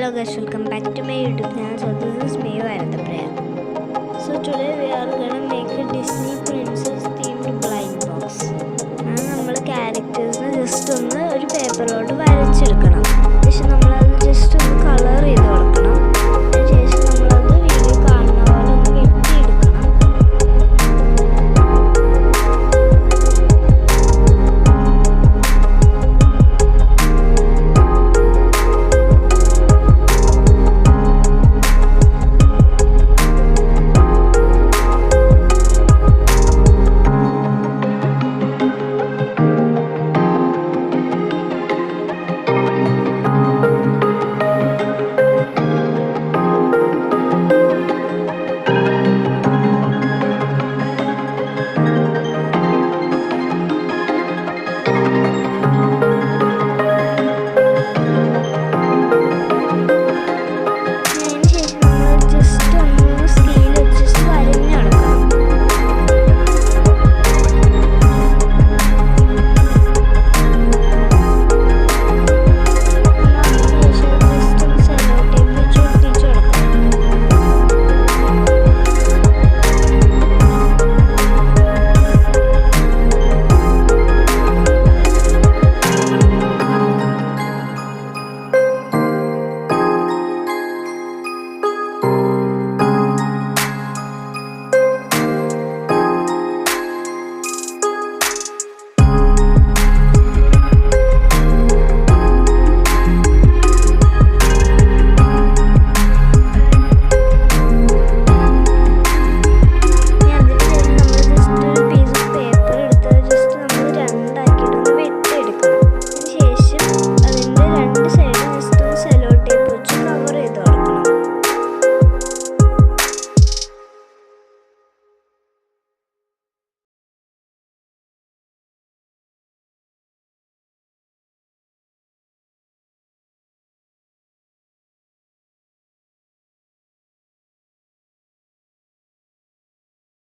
Hello guys, welcome back to my YouTube channel. So this is me, Varandapriya. So today we are gonna make a Disney princess themed blind box. നമ്മൾ ക്യാരക്ടേഴ്സിനെ just ഒന്ന് ഒരു പേപ്പറിലോട്ട് വരച്ചെടുക്കണം. ശേഷം നമ്മളത് just ഒന്ന് colour ചെയ്ത് കൊടുക്കണം. അതിനുശേഷം നമ്മളത് വീഡിയോ കാണുന്ന പോലെ ഒന്ന് വെട്ടിയെടുക്കണം.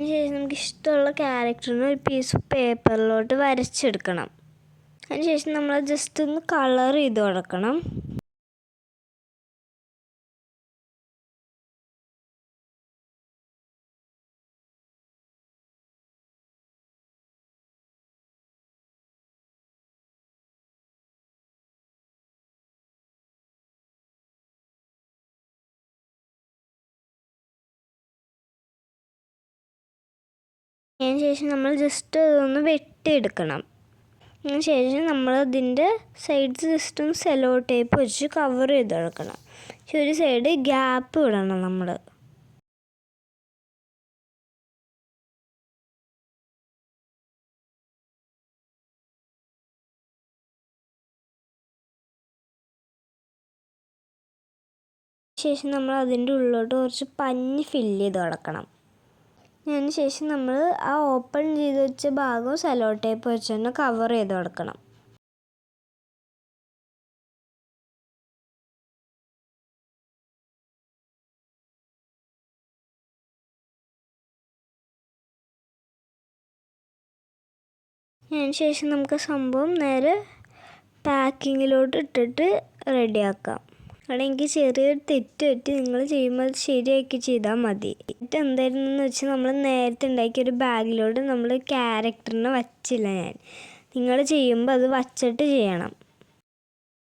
അതിനുശേഷം നമുക്ക് ഇഷ്ടമുള്ള ക്യാരക്ടറിന് ഒരു പീസ് പേപ്പറിലോട്ട് വരച്ചെടുക്കണം. അതിനുശേഷം നമ്മൾ ജസ്റ്റ് ഒന്ന് കളർ ചെയ്ത് കൊടുക്കണം. അതിനുശേഷം നമ്മൾ ജസ്റ്റ് അതൊന്ന് വെട്ടിയെടുക്കണം. അതിനുശേഷം നമ്മൾ അതിൻ്റെ സൈഡ്സ് ജസ്റ്റ് ഒന്ന് സെല്ലോ ടേപ്പ് വെച്ച് കവർ ചെയ്തെടുക്കണം. പക്ഷെ ഒരു സൈഡ് ഗ്യാപ്പ് വിടണം നമ്മൾ. ശേഷം നമ്മൾ അതിൻ്റെ ഉള്ളിലോട്ട് കുറച്ച് പഞ്ഞി ഫില്ല് ചെയ്ത് കൊടുക്കണം. അതിനുശേഷം നമ്മൾ ആ ഓപ്പൺ ചെയ്ത് വെച്ച ഭാഗം സെല്ലോ ടേപ്പ് വെച്ച് തന്നെ കവർ ചെയ്ത് കൊടുക്കണം. അതിനുശേഷം നമുക്ക് സംഭവം നേരെ പാക്കിങ്ങിലോട്ട് ഇട്ടിട്ട് റെഡിയാക്കാം. അവിടെ എനിക്ക് ചെറിയൊരു തെറ്റ് പറ്റി, നിങ്ങൾ ചെയ്യുമ്പോൾ അത് ശരിയാക്കി ചെയ്താൽ മതി. തെറ്റ് എന്തായിരുന്നെന്ന് വെച്ചാൽ നമ്മൾ നേരത്തെ ഉണ്ടാക്കിയ ഒരു ബാഗിലോട്ട് നമ്മൾ ക്യാരക്ടറിനെ വച്ചില്ല. നിങ്ങൾ ചെയ്യുമ്പോൾ അത് വച്ചിട്ട് ചെയ്യണം.